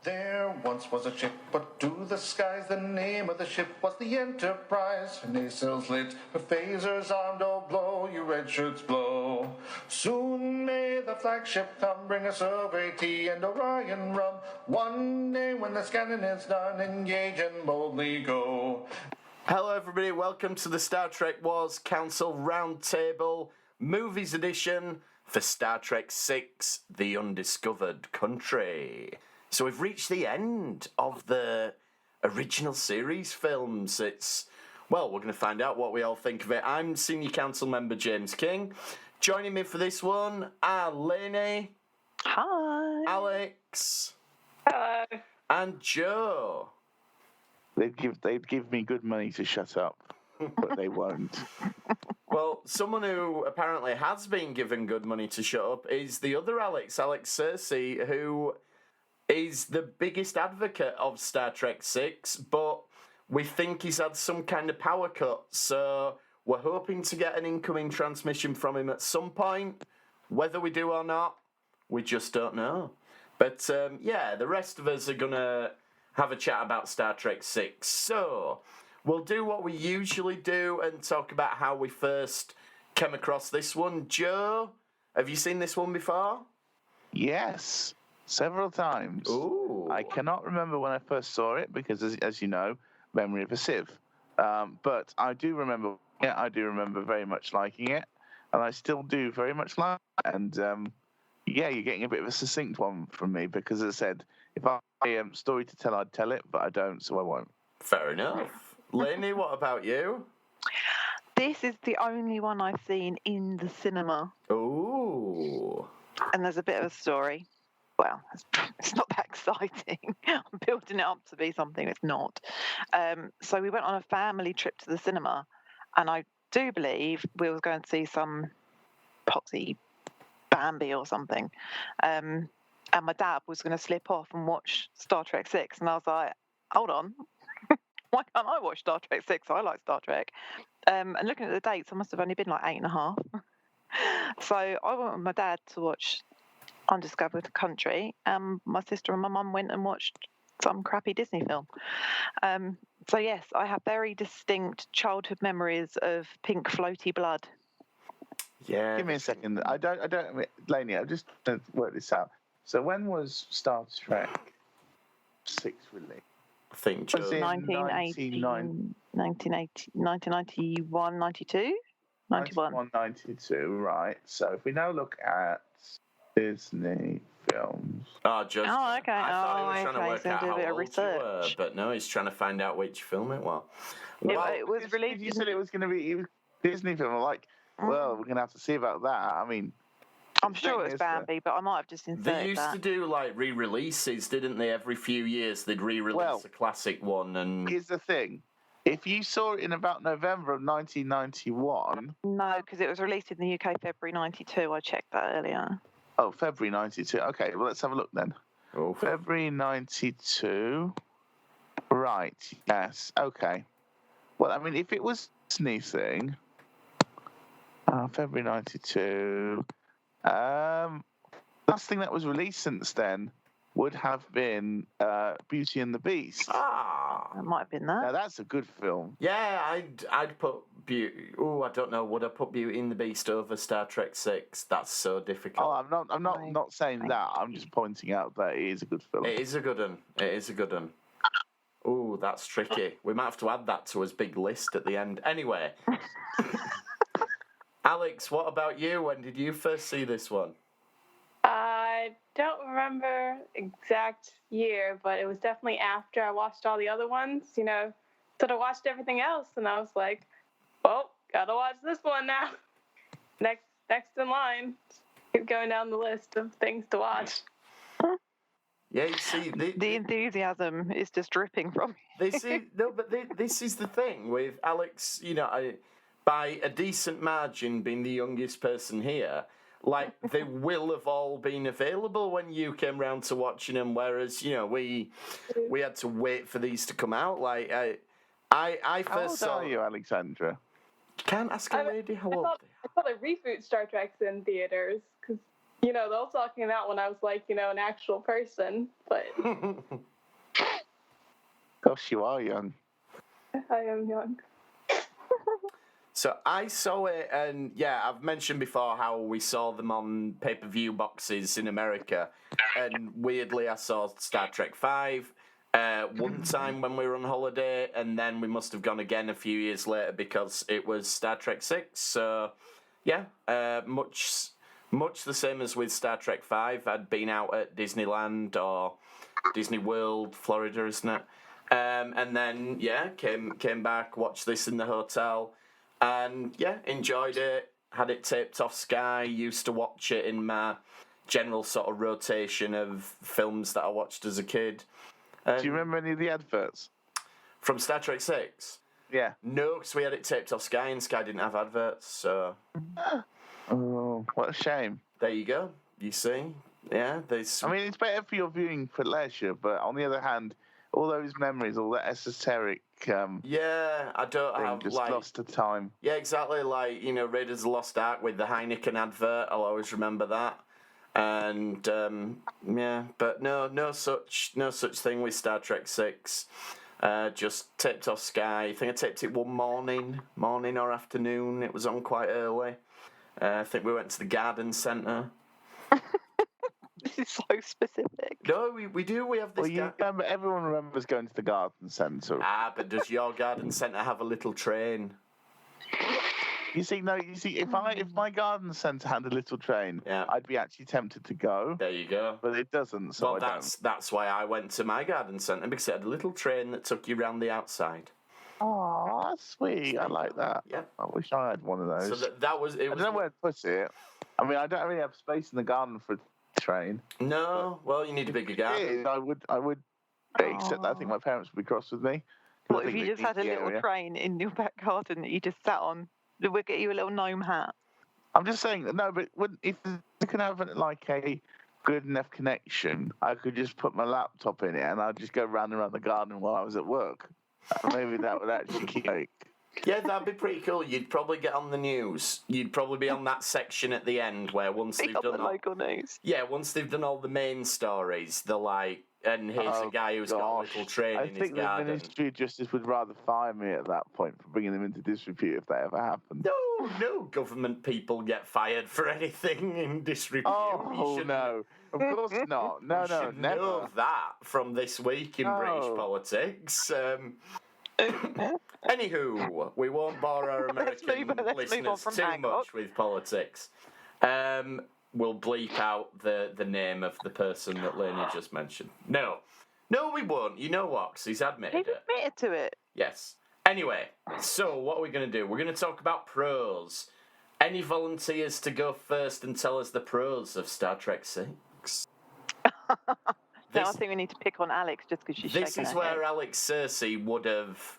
There once was a ship put to the skies. The name of the ship was the Enterprise. Her nacelles lit, her phasers armed, oh blow, you red shirts blow. Soon may the flagship come, bring us Survey tea and Orion rum. One day when the scanning is done, engage and boldly go. Hello everybody, welcome to the Star Trek Wars Council Roundtable Movies Edition for Star Trek VI, The Undiscovered Country. So we've reached the end of the original series films. We're going to find out what we all think of it. I'm Senior Council Member James King. Joining me for this one are Lainey. Hi. Alex. Hello. And Joe. They'd give me good money to shut up, but they won't. Well, someone who apparently has been given good money to shut up is the other Alex Cersei, who is the biggest advocate of Star Trek VI, but we think he's had some kind of power cut, so we're hoping to get an incoming transmission from him at some point. Whether we do or not, we just don't know. But the rest of us are going to have a chat about Star Trek VI. So we'll do what we usually do and talk about how we first came across this one. Joe, have you seen this one before? Yes, several times. Ooh. I cannot remember when I first saw it because, as you know, memory of a sieve. But I do remember. Yeah, I do remember very much liking it, and I still do very much like it. And you're getting a bit of a succinct one from me because, as I said, if I story to tell, I'd tell it, but I don't, so I won't. Fair enough. Lainey, what about you? This is the only one I've seen in the cinema. Ooh. And there's a bit of a story. Well, it's not that exciting. I'm building it up to be something it's not. So we went on a family trip to the cinema, and I do believe we were going to see some poxy Bambi or something. And my dad was going to slip off and watch Star Trek VI. And I was like, hold on. Why can't I watch Star Trek VI? I like Star Trek. And looking at the dates, I must have only been like 8.5. So I went with my dad to watch Undiscovered Country. My sister and my mum went and watched some crappy Disney film. So yes, I have very distinct childhood memories of pink floaty blood. Yeah. Give me a second. I don't, Lainey, I'm just going to work this out. So when was Star Trek 6 released? I think Joe. Was it 1991, 92? 91. 92, right. So if we now look at Disney films. Oh, just. Oh, okay. I thought he was trying to okay. work So out do a how bit of old research. you were, but no, he's trying to find out which film it was. It was released. You said it was going to be a Disney film. I'm like, well, we're going to have to see about that. I mean, I'm sure it was Bambi, but I might have just inserted They used to do like re-releases, didn't they? Every few years they'd re-release a classic one. And here's the thing. If you saw it in about November of 1991... No, because it was released in the UK February 92. I checked that earlier. Oh, February 92. Okay, well, let's have a look then. Oh. February 92. Right, yes, okay. Well, I mean, if it was Disney thing... February 92... last thing that was released since then would have been Beauty and the Beast. That might have been that. Now that's a good film. Yeah, I'd put Beauty. Oh, I don't know. Would I put Beauty and the Beast over Star Trek VI? That's so difficult. Oh, I'm not saying that. I'm just pointing out that it is a good film. It is a good one. Oh, that's tricky. We might have to add that to his big list at the end. Anyway. Alex, what about you? When did you first see this one? I don't remember exact year, but it was definitely after I watched all the other ones, So I watched everything else, and I was like, well, gotta watch this one now. Next in line. Keep going down the list of things to watch. Yeah, you see... The enthusiasm is just dripping from you. This is the thing with Alex, by a decent margin being the youngest person here, like, they will have all been available when you came round to watching them, whereas, we had to wait for these to come out. Like, I first saw... How old are you, Alexandra? Can't ask a lady how old they are. I thought they reboot Star Trek's in theaters, because you know, those all came out when I was like, you know, an actual person. But Gosh, you are young. I am young. So I saw it, and yeah, I've mentioned before how we saw them on pay-per-view boxes in America, and weirdly I saw Star Trek V one time when we were on holiday, and then we must have gone again a few years later because it was Star Trek 6. So yeah, much the same as with Star Trek V. I'd been out at Disneyland or Disney World, Florida, isn't it? And then yeah, came back, watched this in the hotel. And yeah, enjoyed it. Had it taped off Sky. Used to watch it in my general sort of rotation of films that I watched as a kid. Do you remember any of the adverts? From Star Trek 6? Yeah. No, because we had it taped off Sky and Sky didn't have adverts. So. Oh, what a shame. There you go. You see? Yeah, there's. I mean, it's better for your viewing for leisure, but on the other hand, all those memories, all that esoteric. Yeah, I don't have just like lost to time. Yeah, exactly. Like, you know, Raiders of the Lost Ark with the Heineken advert. I'll always remember that. And yeah, but no such thing with Star Trek 6. Just taped off Sky. I think I taped it one morning or afternoon. It was on quite early. I think we went to the garden centre. This is so specific. No, we do. We have this. Well, everyone remembers going to the garden centre. But does your garden centre have a little train? You see, if my garden centre had a little train, I'd be actually tempted to go. There you go. But it doesn't, so well, that's why I went to my garden centre, because it had a little train that took you round the outside. Oh, that's sweet. I like that. Yeah. I wish I had one of those. So that was. It was. I don't know where to put it. I mean, I don't really have space in the garden for a train. No, well, you need a bigger garden. I would accept that. I think my parents would be cross with me. What if you just had a little train in your back garden that you just sat on? We'll get you a little gnome hat. I'm just saying, no, but if you can have like a good enough connection, I could just put my laptop in it and I'd just go round and round the garden while I was at work. Maybe that would actually keep like. Yeah, that'd be pretty cool. You'd probably get on the news. You'd probably be on that section at the end where once they've done the local news. Yeah, once they've done all the main stories, they're like, and here's a guy who's got a little train in his garden. I think the Ministry of Justice would rather fire me at that point for bringing them into disrepute if that ever happened. No government people get fired for anything in disrepute. Oh, no. Of course not. No, never. Know that from this week in British politics. Anywho, we won't bore our American listeners too much with politics. We'll bleep out the name of the person that Lainey just mentioned. No, we won't. You know what? 'Cause he's admitted it. He's admitted to it. Yes. Anyway, so what are we going to do? We're going to talk about pros. Any volunteers to go first and tell us the pros of Star Trek 6? I think we need to pick on Alex just because she's shaking her head. This is where Alex Cersei would have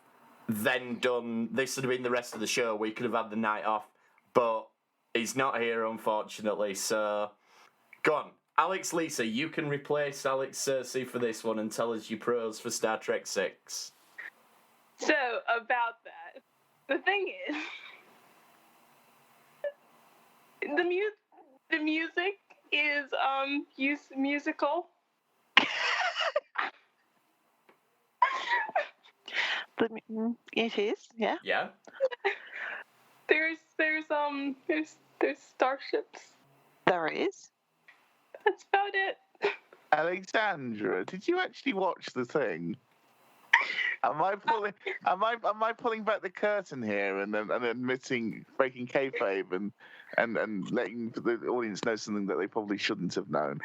then done... This would have been the rest of the show. We could have had the night off, but he's not here, unfortunately, so... Go on. Alex Lisa, you can replace Alex Cersei for this one and tell us your pros for Star Trek 6. So, about that, the thing is... The music is musical. It is, yeah. Yeah. There's starships. There is. That's about it. Alexandra, did you actually watch the thing? Am I pulling back the curtain here and admitting breaking kayfabe and letting the audience know something that they probably shouldn't have known?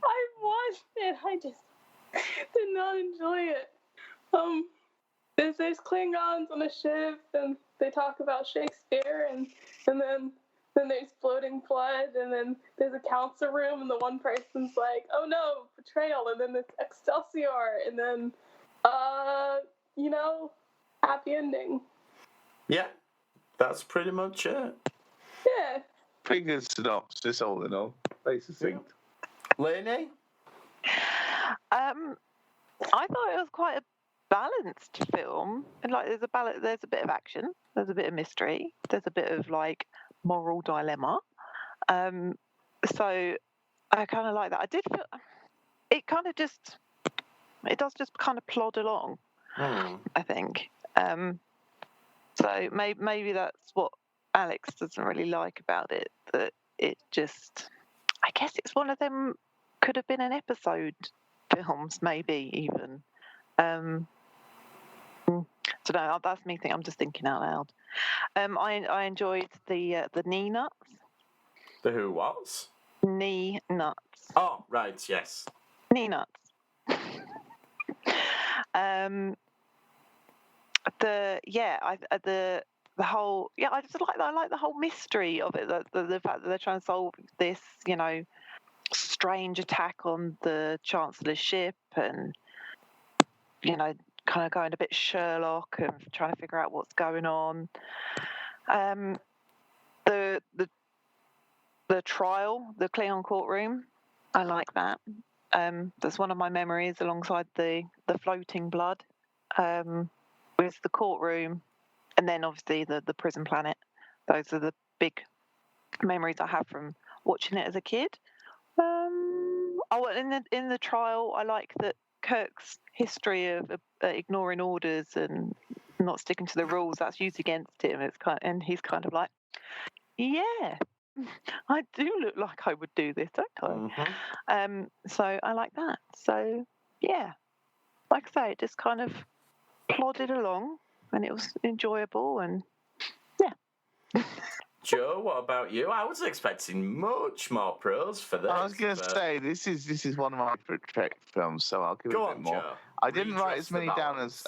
I watched it. I just did not enjoy it. There's Klingons on a ship and they talk about Shakespeare and then there's floating blood and then there's a council room and the one person's like, oh no, betrayal, and then it's Excelsior and then happy ending. Yeah, that's pretty much it. Yeah. Pretty good synopsis, all in all. Very succinct. Lainey? I thought it was quite a balanced film. And like, there's a bit of action, there's a bit of mystery, there's a bit of like moral dilemma. So I kind of like that. I did feel it kind of just it does just kind of plod along. I think. So maybe that's what Alex doesn't really like about it. That it just, I guess it's one of them. Could have been an episode films, maybe even. So no, that's me. I'm just thinking out loud. I enjoyed the knee nuts. The who was? Knee nuts. Oh, right, yes. Knee nuts. The whole I just like the whole mystery of it. The fact that they're trying to solve this, strange attack on the Chancellor's ship, and kind of going a bit Sherlock and trying to figure out what's going on. The trial, the Cleon courtroom, I like that. That's one of my memories, alongside the floating blood, with the courtroom, and then obviously the prison planet. Those are the big memories I have from watching it as a kid. In the trial, I like that Kirk's history of ignoring orders and not sticking to the rules, that's used against him. And he's kind of like, yeah, I do look like I would do this, don't I? Mm-hmm. So I like that. So yeah, like I say, it just kind of plodded along, and it was enjoyable, and yeah. Joe, what about you? I was expecting much more pros for this. I was going to say this is one of my favorite Trek films, so I'll give it a bit more. Joe. I didn't write as many down as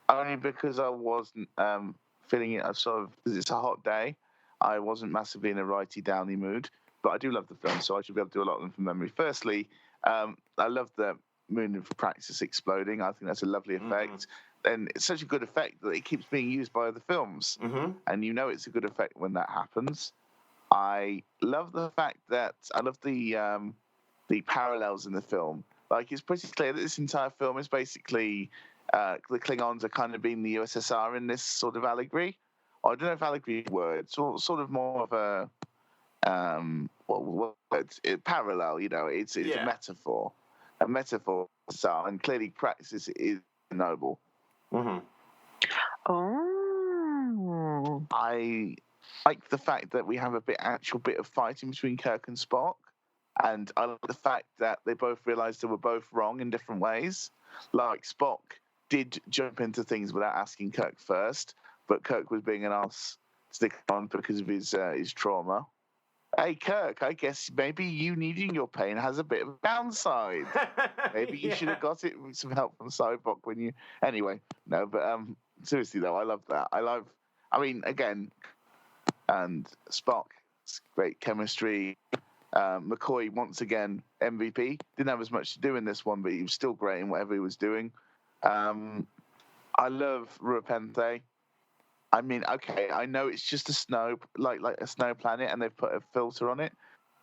only because I wasn't feeling it. Because it's a hot day. I wasn't massively in a righty downy mood, but I do love the film, so I should be able to do a lot of them from memory. Firstly, I love the moon of Praxis exploding. I think that's a lovely effect. And it's such a good effect that it keeps being used by other films. And it's a good effect when that happens. I love the fact that I love the parallels in the film. Like, it's pretty clear that this entire film is basically the Klingons are kind of being the USSR in this sort of allegory. Or I don't know if allegory is a word, sort of more of a parallel. It's a metaphor, and clearly Praxis is noble. Oh. I like the fact that we have a bit of fighting between Kirk and Spock, and I like the fact that they both realised they were both wrong in different ways. Like, Spock did jump into things without asking Kirk first, but Kirk was being an ass stick on because of his trauma. Hey, Kirk, I guess maybe you needing your pain has a bit of a downside. Maybe you should have got it with some help from Cyborg when you... Anyway, no, but seriously, though, I love that. Again, and Spock, great chemistry. McCoy, once again, MVP. Didn't have as much to do in this one, but he was still great in whatever he was doing. I love Ruapente. Okay, I know it's just a snow, like a snow planet, and they've put a filter on it,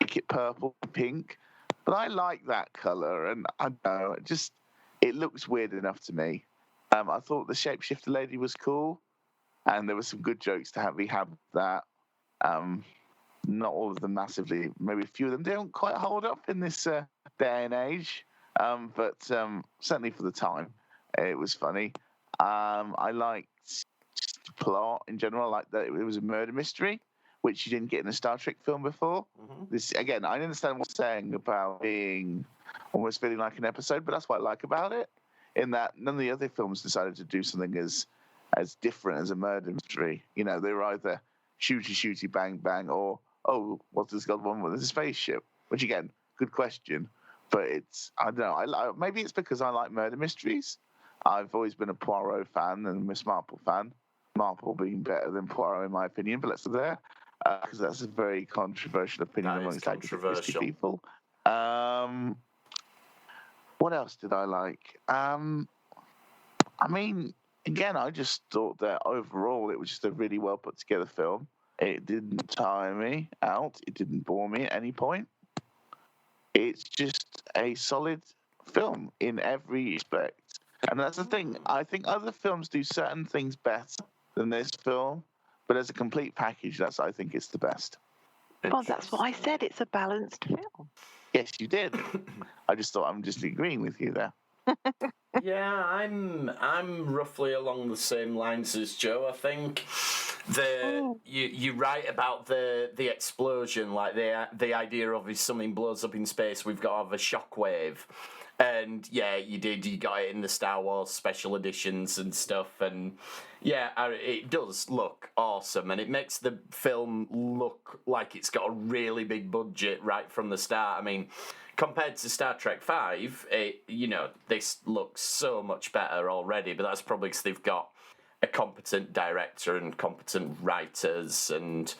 make it purple and pink. But I like that color, and I don't know, it looks weird enough to me. I thought the shapeshifter lady was cool, and there were some good jokes to have. We have that. Not all of them massively. Maybe a few of them don't quite hold up in this day and age, but certainly for the time, it was funny. I liked plot in general. I like that it was a murder mystery, which you didn't get in a Star Trek film before. This, again, I understand what you're saying about being almost feeling like an episode, but that's what I like about it, in that none of the other films decided to do something as different as a murder mystery. They were either shooty bang bang, or what's this got one with a spaceship, which, again, good question, but I don't know, maybe it's because I like murder mysteries. I've always been a Poirot fan and a Miss Marple fan. Marple being better than Poirot, in my opinion, but let's go there, because that's a very controversial opinion amongst Agatha Christie people. What else did I like? Again, I just thought that overall it was just a really well put together film. It didn't tire me out. It didn't bore me at any point. It's just a solid film in every respect. And that's the thing. I think other films do certain things better than this film, but as a complete package, I think it's the best. Well, that's what I said. It's a balanced film. Yes, you did. I just thought I'm just agreeing with you there. Yeah, I'm roughly along the same lines as Joe. I think you're right about the explosion, like the idea of if something blows up in space, we've got to have a shockwave. And yeah, you got it in the Star Wars special editions and stuff, and yeah, it does look awesome, and it makes the film look like it's got a really big budget right from the start. I mean, compared to Star Trek V, this looks so much better already, but that's probably because they've got a competent director and competent writers and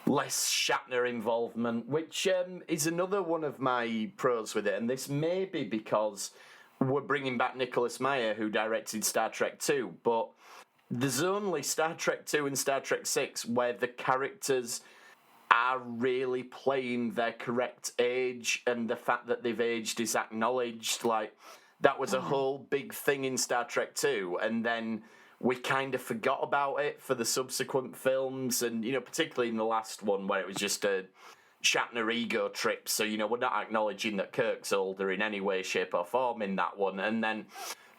less Shatner involvement, which is another one of my pros with it. And this may be because we're bringing back Nicholas Meyer, who directed Star Trek 2, but there's only Star Trek 2 and Star Trek 6 where the characters are really playing their correct age, and the fact that they've aged is acknowledged. Like, that was a whole big thing in Star Trek 2, and then we kind of forgot about it for the subsequent films, and, particularly in the last one where it was just a Shatner ego trip, so, we're not acknowledging that Kirk's older in any way, shape or form in that one, and then...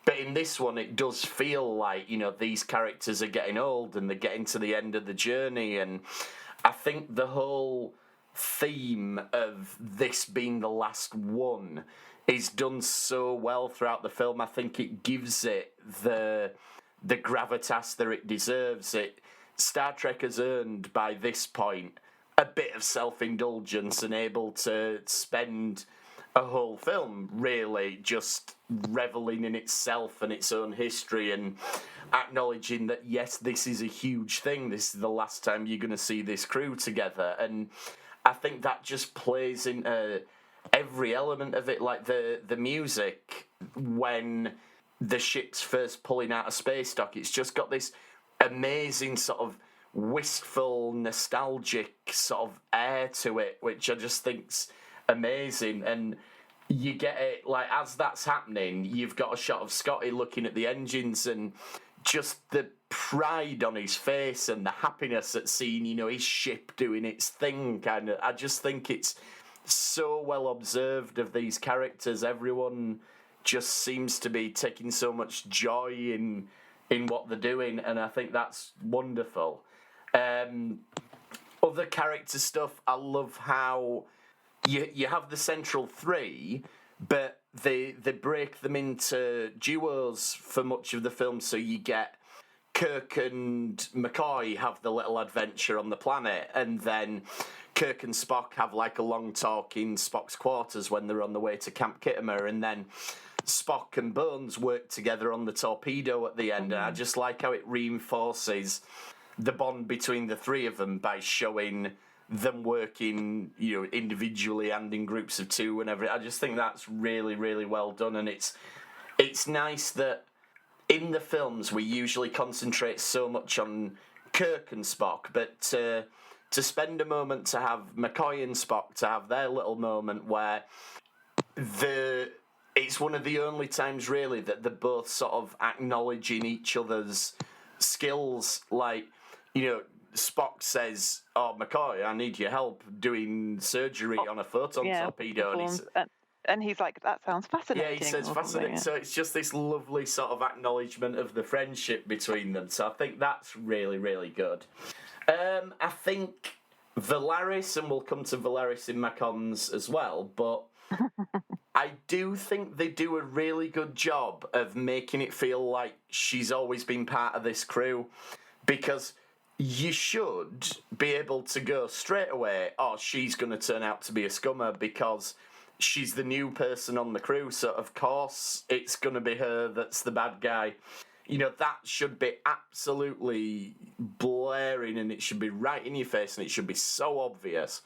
But in this one, it does feel like, these characters are getting old and they're getting to the end of the journey, and I think the whole theme of this being the last one is done so well throughout the film. I think it gives it the gravitas that it deserves. Star Trek has earned, by this point, a bit of self-indulgence and able to spend a whole film really just reveling in itself and its own history and acknowledging that, yes, this is a huge thing. This is the last time you're going to see this crew together. And I think that just plays into every element of it, like the music when the ship's first pulling out of space dock. It's just got this amazing sort of wistful, nostalgic sort of air to it, which I just think's amazing. And you get it, like, as that's happening, you've got a shot of Scotty looking at the engines and just the pride on his face and the happiness at seeing, his ship doing its thing, kind of. I just think it's so well observed of these characters. Everyone just seems to be taking so much joy in what they're doing, and I think that's wonderful. Other character stuff, I love how you have the central three, but they break them into duos for much of the film, so you get Kirk and McCoy have the little adventure on the planet, and then Kirk and Spock have like a long talk in Spock's quarters when they're on the way to Camp Kittimer, and then Spock and Bones work together on the torpedo at the end, and I just like how it reinforces the bond between the three of them by showing them working, individually and in groups of two and everything. I just think that's really, really well done, and it's nice that in the films we usually concentrate so much on Kirk and Spock, but to spend a moment to have McCoy and Spock to have their little moment where it's one of the only times really that they're both sort of acknowledging each other's skills. Like, Spock says, "Oh, McCoy, I need your help doing surgery on a photon torpedo," and he's like, "That sounds fascinating." Yeah, he says fascinating. So it's just this lovely sort of acknowledgement of the friendship between them. So I think that's really, really good. I think Valeris, and we'll come to Valeris in my cons as well, but I do think they do a really good job of making it feel like she's always been part of this crew, because you should be able to go straight away, oh, she's going to turn out to be a scummer because she's the new person on the crew, so of course it's going to be her that's the bad guy. That should be absolutely blaring, and it should be right in your face, and it should be so obvious.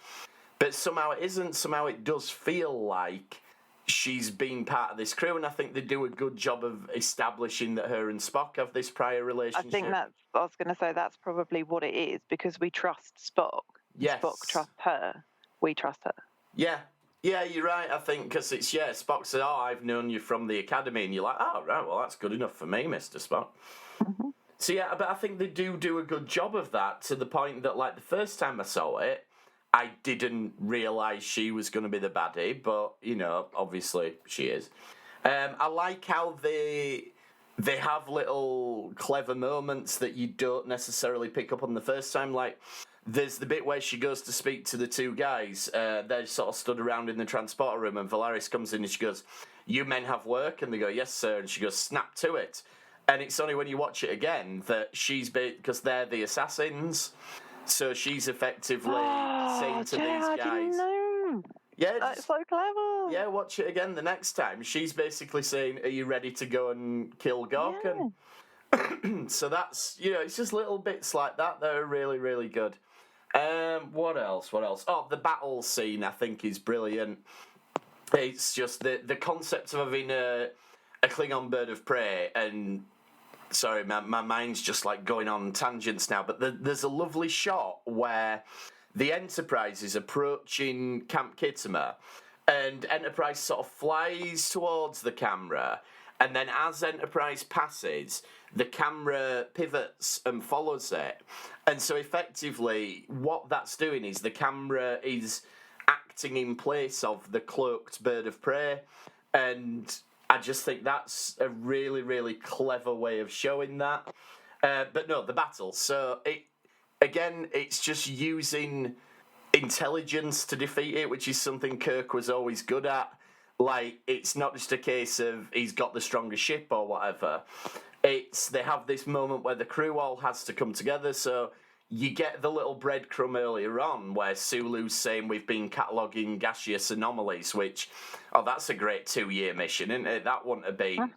But somehow it isn't. Somehow it does feel like she's been part of this crew, and I think they do a good job of establishing that her and Spock have this prior relationship. I think I was going to say that's probably what it is, because we trust Spock. Yes. Spock trusts her. We trust her. Yeah. Yeah, you're right, I think, because Spock said, "Oh, I've known you from the academy," and you're like, "Oh, right, well, that's good enough for me, Mr. Spock." Mm-hmm. So, yeah, but I think they do a good job of that, to the point that, like, the first time I saw it, I didn't realise she was going to be the baddie, but, obviously she is. I like how they have little clever moments that you don't necessarily pick up on the first time. Like, there's the bit where she goes to speak to the two guys. They're sort of stood around in the transporter room, and Valaris comes in and she goes, "You men have work?" And they go, "Yes, sir." And she goes, "Snap to it." And it's only when you watch it again that because they're the assassins. So she's effectively saying to these guys, I didn't know. "Yeah, That's so clever." yeah, watch it again the next time." She's basically saying, "Are you ready to go and kill Gork?" And so that's, it's just little bits like that that are really, really good. What else? Oh, the battle scene I think is brilliant. It's just the concept of having a Klingon bird of prey, and sorry, my mind's just like going on tangents now, but there's a lovely shot where the Enterprise is approaching Camp Khitomer, and Enterprise sort of flies towards the camera, and then as Enterprise passes, the camera pivots and follows it. And so effectively, what that's doing is the camera is acting in place of the cloaked bird of prey, and I just think that's a really, really clever way of showing that. But no, the battle. So it's just using intelligence to defeat it, which is something Kirk was always good at. Like, it's not just a case of he's got the stronger ship or whatever. They have this moment where the crew all has to come together. So you get the little breadcrumb earlier on where Sulu's saying we've been cataloguing gaseous anomalies, which, that's a great 2-year mission, isn't it? That wouldn't have been...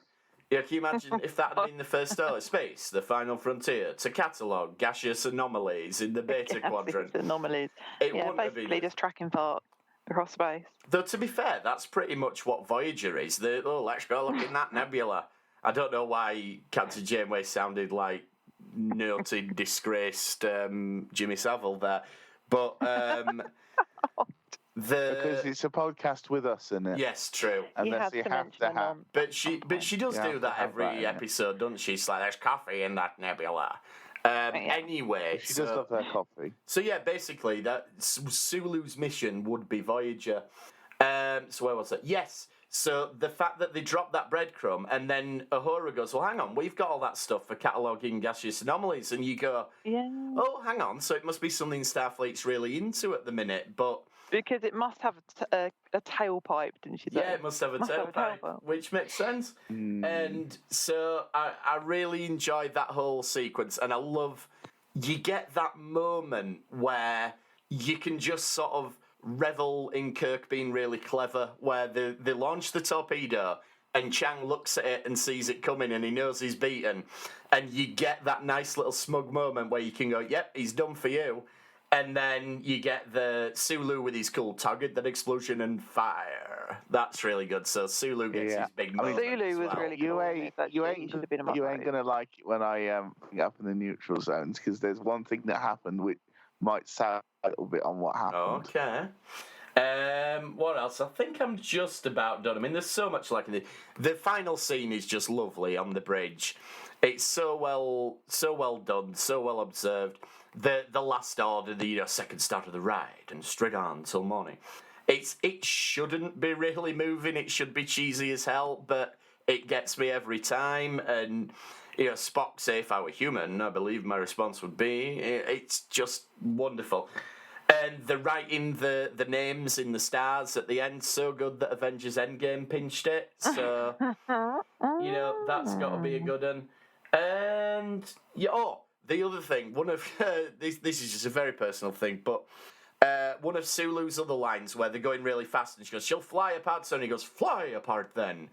Yeah, can you imagine if that had been the first star of space, the final frontier, to catalogue gaseous anomalies in the Beta Quadrant? Anomalies. It wouldn't have basically been... just tracking fart across space. Though, to be fair, that's pretty much what Voyager is. Let's go look in that nebula. I don't know why Captain Janeway sounded like noted, disgraced Jimmy Savile there. But because it's a podcast with us in it. Yes, true. And that's you have to have. But she does do that every episode, doesn't she? She's like, "There's coffee in that nebula." Anyway, she does love her coffee. So yeah, basically, that Sulu's mission would be Voyager. So where was it? Yes. So the fact that they dropped that breadcrumb, and then Uhura goes, "Well, hang on, we've got all that stuff for cataloguing gaseous anomalies," and you go, "Yeah. Oh, hang on. So it must be something Starfleet's really into at the minute, but." Because it must have a tailpipe, didn't she say? Yeah, it must have a tailpipe, which makes sense. And so I really enjoyed that whole sequence, and I love you get that moment where you can just sort of revel in Kirk being really clever, where they launch the torpedo and Chang looks at it and sees it coming and he knows he's beaten, and you get that nice little smug moment where you can go, "Yep, he's done for you." And then you get the Sulu with his cool target, that explosion and fire. That's really good. So Sulu gets his big moment. Sulu was really cool. You ain't gonna like it when I up in the neutral zones, because there's one thing that happened which might sound a little bit on what happened. Okay. What else? I think I'm just about done. I mean, there's so much like the final scene is just lovely on the bridge. It's so well done, so well observed. The last order, the second start of the ride, and straight on till morning. It shouldn't be really moving. It should be cheesy as hell, but it gets me every time. And Spock say, "If I were human, I believe my response would be." It's just wonderful. And the writing the names in the stars at the end, so good that Avengers Endgame pinched it. So that's got to be a good one. And the other thing, one of this is just a very personal thing, but one of Sulu's other lines where they're going really fast and she goes, "She'll fly apart soon." He goes, "Fly apart then."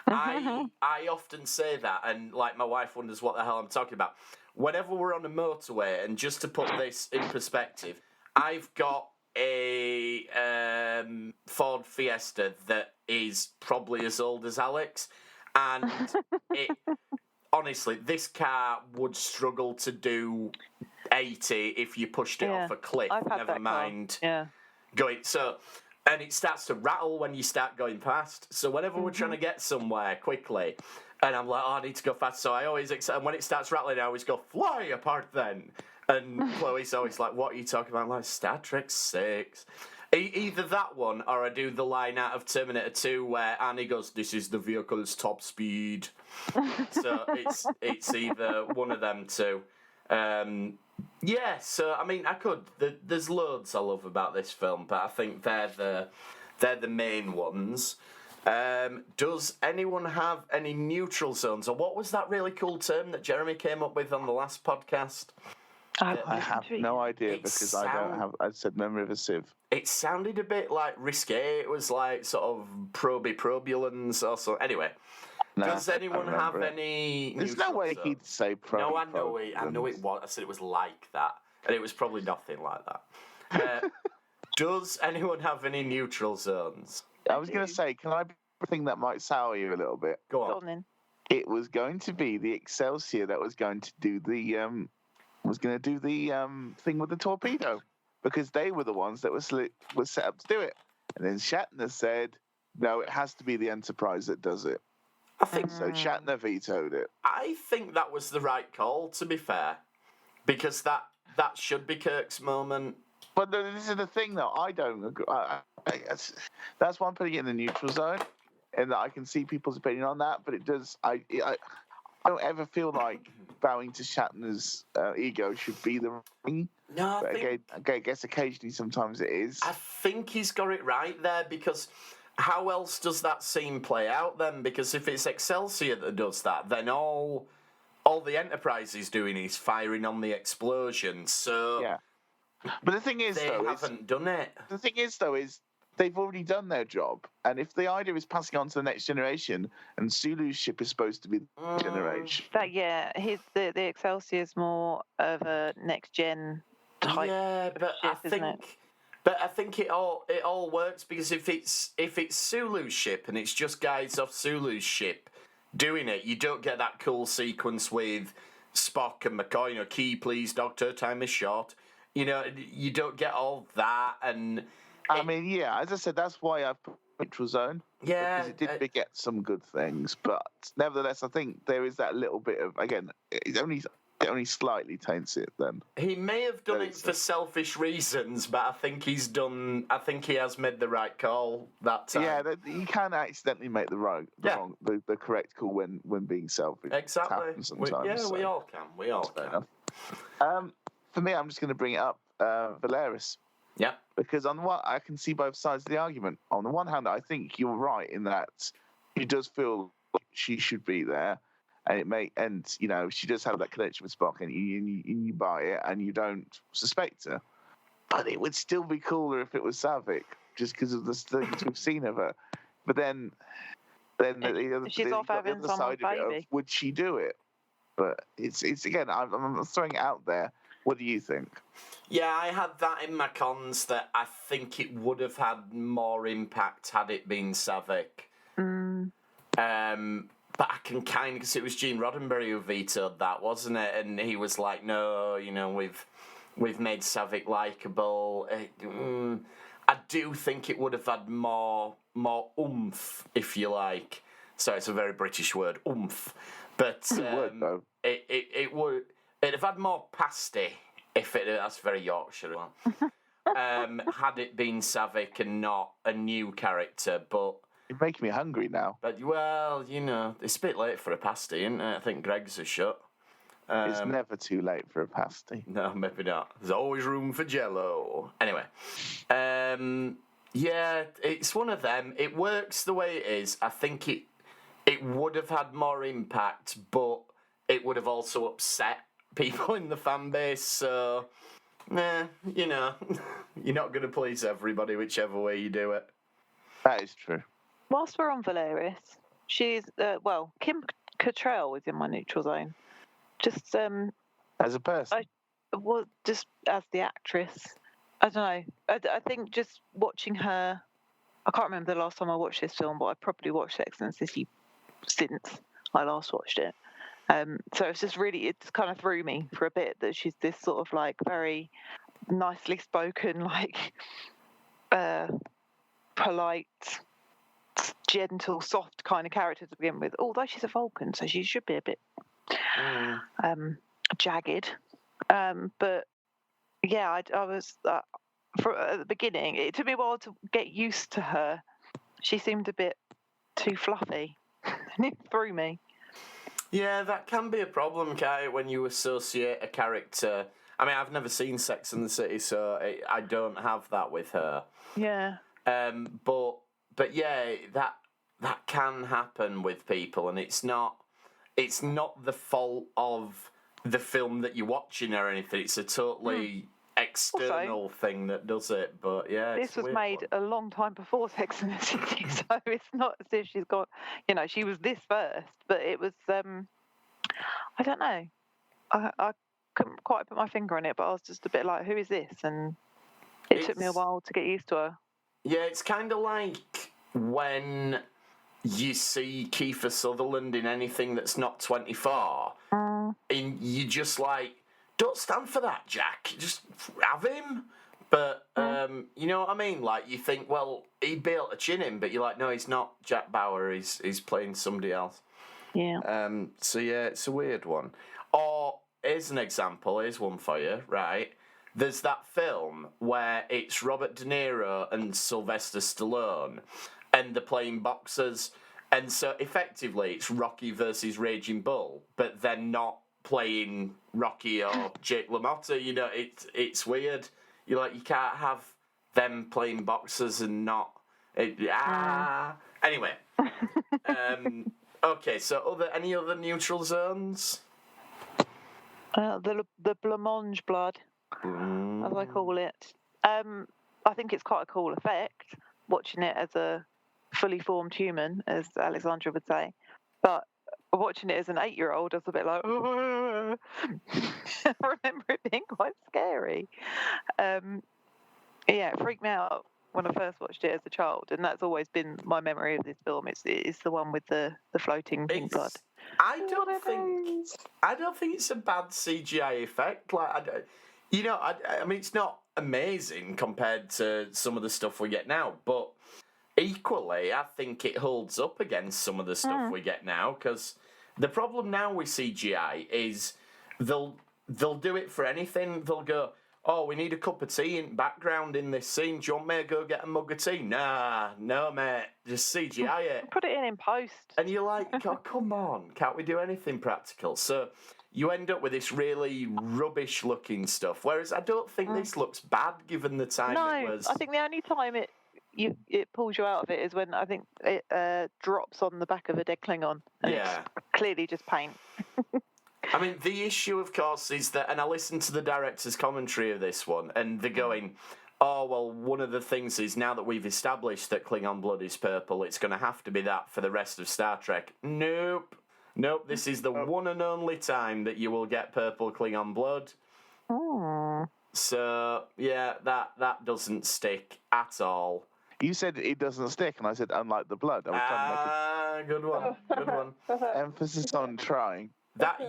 I often say that, and like my wife wonders what the hell I'm talking about. Whenever we're on a motorway, and just to put this in perspective, I've got a Ford Fiesta that is probably as old as Alex, and honestly, this car would struggle to do 80 if you pushed it off a cliff. Never mind going. So, and it starts to rattle when you start going past. So whenever we're trying to get somewhere quickly, and I'm like, "Oh, I need to go fast," so I always and when it starts rattling, I always go, "Fly apart then." And Chloe's always like, what are you talking about? I'm like, Star Trek 6. Either that one, or I do the line out of Terminator 2 where Arnie goes, this is the vehicle's top speed. So it's either one of them two. Yeah, so I mean, there's loads I love about this film, but I think they're the main ones. Does anyone have any neutral zones, or what was that really cool term that Jeremy came up with on the last podcast? I have no idea because I said memory of a sieve. It sounded a bit like risque. It was like sort of probulence or so. Anyway, does anyone have any? There's no way he'd say No, I know it was. I said it was like that, and it was probably nothing like that. Does anyone have any neutral zones? I was going to say, can I be the thing that might sour you a little bit? Go on then. It was going to be the Excelsior that was going to do the thing with the torpedo, because they were the ones that was set up to do it. And then Shatner said, no, it has to be the Enterprise that does it. I think so. Shatner vetoed it. I think that was the right call, to be fair, because that should be Kirk's moment. But this is the thing, though. I don't agree. That's why I'm putting it in the neutral zone, and that I can see people's opinion on that. But it does. I don't ever feel like bowing to Shatner's ego should be the ring. No, I guess occasionally, sometimes it is. I think he's got it right there, because how else does that scene play out then? Because if it's Excelsior that does that, then all the Enterprise is doing is firing on the explosion. So yeah. But the thing is, they haven't done it. The thing is, though, is they've already done their job. And if the idea is passing on to the next generation, and Sulu's ship is supposed to be the generation. The Excelsior is more of a next gen type. Yeah, but I think it all works, because if it's Sulu's ship and it's just guys off Sulu's ship doing it, you don't get that cool sequence with Spock and McCoy. Key, please, Doctor. Time is short. You don't get all that, and I mean, yeah, as I said, that's why I've put neutral zone. Yeah, because it did beget some good things, but nevertheless, I think there is that little bit of, again, it only slightly taints it. Then he may have done it for selfish reasons, but I think he has made the right call that time. Yeah, you can accidentally make the correct call when being selfish. Exactly. Sometimes, we all can. We all can. For me, I'm just going to bring it up, Valeris. Yeah. Because on one, I can see both sides of the argument. On the one hand, I think you're right in that she does feel like she should be there, and she does have that connection with Spock, and you buy it, and you don't suspect her. But it would still be cooler if it was Savick, just because of the things we've seen of her. But then she's off having someone's baby. Would she do it? But it's again, I'm throwing it out there. What do you think? Yeah, I had that in my cons, that I think it would have had more impact had it been Savick. But I can kind of, because it was Gene Roddenberry who vetoed that, wasn't it? And he was like, no, we've made Savick likeable. I do think it would have had more oomph, if you like. So it's a very British word, oomph. But it would. It'd have had more pasty that's very Yorkshire. Had it been Savick and not a new character, but you're making me hungry now. But it's a bit late for a pasty, isn't it? I think Greg's is shut. It's never too late for a pasty. No, maybe not. There's always room for Jello. Anyway, yeah, it's one of them. It works the way it is. I think it would have had more impact, but it would have also upset people in the fan base, so you're not going to please everybody whichever way you do it. That is true. Whilst we're on Valeris, she's Kim Cattrall is in my neutral zone. Just as a person, just as the actress. I don't know. I think just watching her. I can't remember the last time I watched this film, but I probably watched Sex and the City since I last watched it. So it's just really, it kind of threw me for a bit that she's this sort of like very nicely spoken, like polite, gentle, soft kind of character to begin with. Although she's a Vulcan, so she should be a bit jagged. But yeah, I was at the beginning. It took me a while to get used to her. She seemed a bit too fluffy, and it threw me. Yeah, that can be a problem, Kai, when you associate a character. I mean, I've never seen Sex and the City, so I don't have that with her. Yeah. But yeah, that can happen with people, and it's not the fault of the film that you're watching or anything. It's a totally external thing that does it. But yeah, this was made a long time before Sex and the City, so it's not as if she's got, she was this first, but it was. I don't know. I couldn't quite put my finger on it, but I was just a bit like, who is this? And it took me a while to get used to her. Yeah, it's kind of like when you see Kiefer Sutherland in anything that's not 24, and you just like, don't stand for that, Jack. Just have him. But, you know what I mean? Like, you think, well, he'd be able to chin him, but you're like, no, he's not Jack Bauer. He's playing somebody else. Yeah. So, yeah, it's a weird one. Or, here's an example. Here's one for you, right? There's that film where it's Robert De Niro and Sylvester Stallone, and they're playing boxers. And so, effectively, it's Rocky versus Raging Bull, but they're not playing Rocky or Jake LaMotta. It's weird. You're like, you can't have them playing boxers and not... Anyway. Okay, so any other neutral zones? The blancmange blood, as I call it. I think it's quite a cool effect, watching it as a fully formed human, as Alexandra would say. But watching it as an 8-year-old, I was a bit like, I remember it being quite scary. It freaked me out when I first watched it as a child, and that's always been my memory of this film. It's the one with the floating pink blood. I don't think it's a bad CGI effect. Like, I mean, it's not amazing compared to some of the stuff we get now, but equally, I think it holds up against some of the stuff we get now, because the problem now with CGI is they'll do it for anything. They'll go, oh, we need a cup of tea in background in this scene. Do you want me to go get a mug of tea? Nah, no, mate. Just CGI it. Put it in post. And you're like, oh, come on. Can't we do anything practical? So you end up with this really rubbish-looking stuff, whereas I don't think this looks bad given the time it was. I think the only time it pulls you out of it is when I think it drops on the back of a dead Klingon. And it's clearly just paint. I mean, the issue, of course, is that, and I listened to the director's commentary of this one, and they're going, oh, well, one of the things is now that we've established that Klingon blood is purple, it's going to have to be that for the rest of Star Trek. Nope, this is the one and only time that you will get purple Klingon blood. So, yeah, that doesn't stick at all. You said it doesn't stick, and I said, unlike the blood. I was trying to good one. Emphasis on trying. That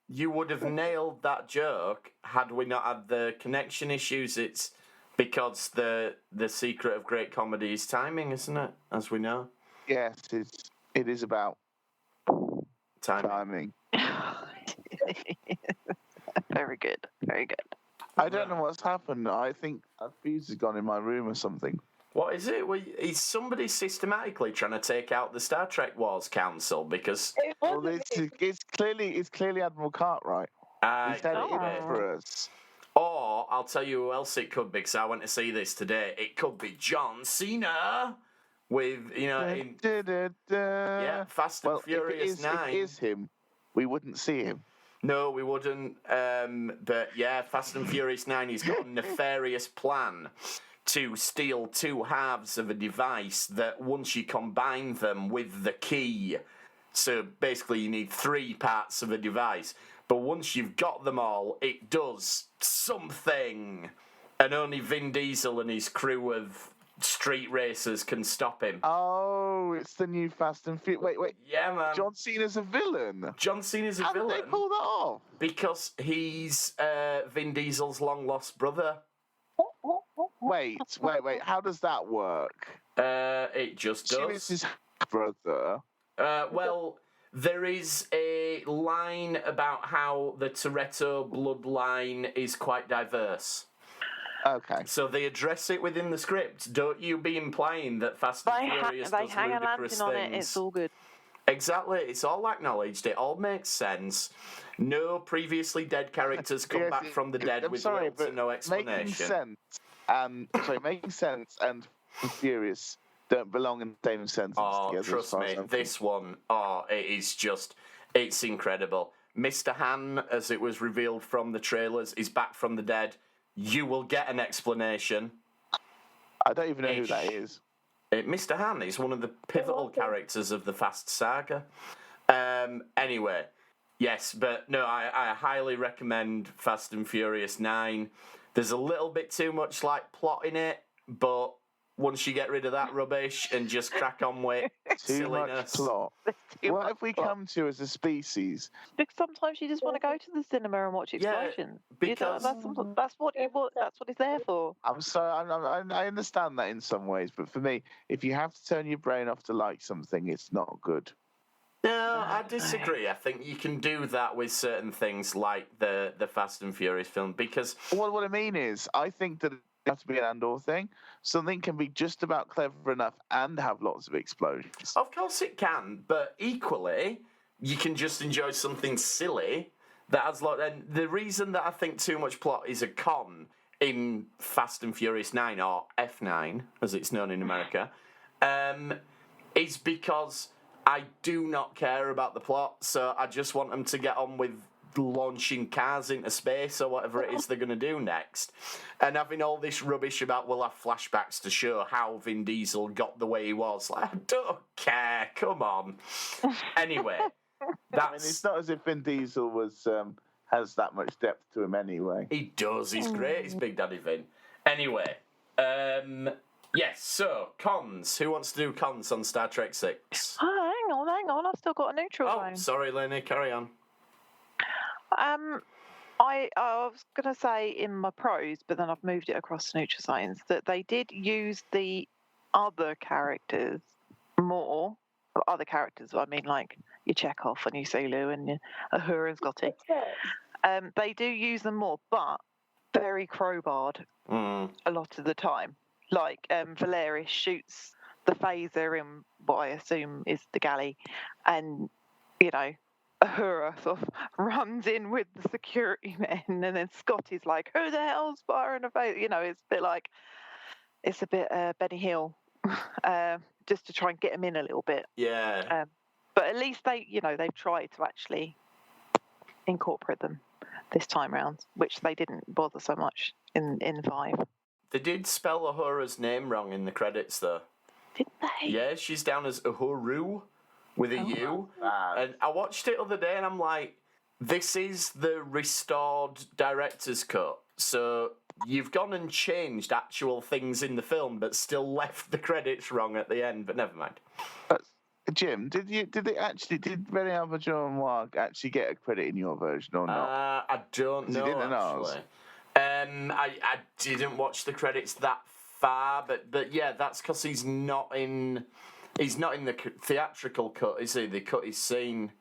you would have nailed that joke had we not had the connection issues. It's because the secret of great comedy is timing, isn't it? As we know. Yes, it is about timing. Very good. I don't know what's happened. I think a fuse has gone in my room or something. What is it? Is somebody systematically trying to take out the Star Trek Wars Council? Because it's clearly Admiral Cartwright. He's had it in for us. Or I'll tell you who else it could be, because I went to see this today. It could be John Cena with Fast and Furious 9. If it is him, we wouldn't see him. No, we wouldn't. But yeah, Fast and Furious 9. He's got a nefarious plan to steal two halves of a device that once you combine them with the key, so basically you need 3 parts of a device, but once you've got them all, it does something, and only Vin Diesel and his crew of street racers can stop him. Oh, it's the new Fast and Furious. Wait. Yeah, man. John Cena's a villain. How did they pull that off? Because he's Vin Diesel's long-lost brother. Wait. How does that work? It just does. It's his brother. Well, there is a a line about how the Toretto bloodline is quite diverse. Okay. So they address it within the script. Don't you be implying that Fast and Furious They does hang a ludicrous lantern things. on it. It's all good. Exactly. It's all acknowledged. It all makes sense. No previously dead characters come back from the dead with little to no explanation. Making sense and Furious don't belong in the same sentence together. Trust me, this one, it is just, it's incredible. Mr. Han, as it was revealed from the trailers, is back from the dead. You will get an explanation. I don't even know who that is. Mr. Han is one of the pivotal characters of the Fast saga. Anyway, yes, but no, I highly recommend Fast and Furious 9. There's a little bit too much plot in it, but once you get rid of that rubbish and just crack on with silliness. Much plot. What have we come to as a species? Because sometimes you just want to go to the cinema and watch explosions. Because that's what it's there for. I'm sorry, I understand that in some ways, but for me, if you have to turn your brain off to like something, it's not good. No, I disagree. I think you can do that with certain things like the Fast and Furious film, because... What I mean is, I think that it has to be an and/or thing. Something can be just about clever enough and have lots of explosions. Of course it can, but equally, you can just enjoy something silly that has and the reason that I think too much plot is a con in Fast and Furious 9, or F9, as it's known in America, is because I do not care about the plot, so I just want them to get on with launching cars into space or whatever it is they're going to do next. And having all this rubbish about we'll have flashbacks to show how Vin Diesel got the way he was. I don't care. Come on. Anyway, it's not as if Vin Diesel has that much depth to him anyway. He does. He's great. He's Big Daddy Vin. Anyway, yes, so, cons. Who wants to do cons on Star Trek 6? Oh, hang on. I've still got a neutral zone. Sorry, Lenny. Carry on. I was going to say in my pros, but then I've moved it across to neutral zones, that they did use the other characters more. Well, other characters, I mean, like your Chekhov and your Sulu and your Uhura and Scotty. They do use them more, but very crowbarred a lot of the time. Like Valeris shoots the phaser in what I assume is the galley, and Uhura sort of runs in with the security men, and then Scotty's like, "Who the hell's firing a phaser?" It's a bit Benny Hill, just to try and get him in a little bit. Yeah. But at least they've tried to actually incorporate them this time round, which they didn't bother so much in 5. They did spell Uhura's name wrong in the credits, though. Did they? Yeah, she's down as Uhuru with a U. And I watched it the other day and I'm like, this is the restored director's cut. So you've gone and changed actual things in the film, but still left the credits wrong at the end. But never mind. Jim, did Benny Albajonois actually get a credit in your version or not? I don't know. He didn't actually. I didn't watch the credits that far, but yeah, that's because he's not in the theatrical cut, is he? The cut is seen.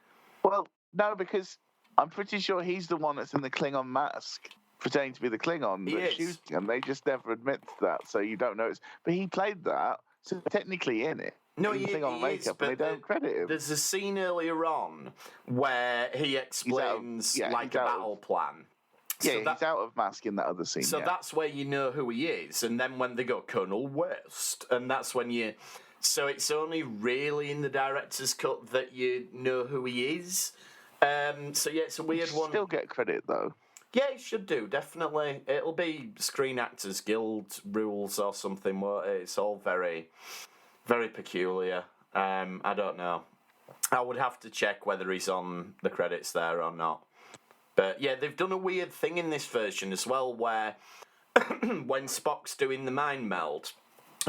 Well, no, because I'm pretty sure he's the one that's in the Klingon mask, pretending to be the Klingon that's shooting, and they just never admit that, so you don't know. But he played that, so technically in it. No, he makeup, is, but they don't credit him. There's a scene earlier on where he explains a battle plan. Yeah, he's out of mask in that other scene. So that's where you know who he is, and then when they go Colonel West, and that's when you. So it's only really in the director's cut that you know who he is. So yeah, it's a weird one. Still get credit though. Yeah, he should do, definitely. It'll be Screen Actors Guild rules or something. It's all very, very peculiar. I don't know. I would have to check whether he's on the credits there or not. But yeah, they've done a weird thing in this version as well, where when Spock's doing the mind meld,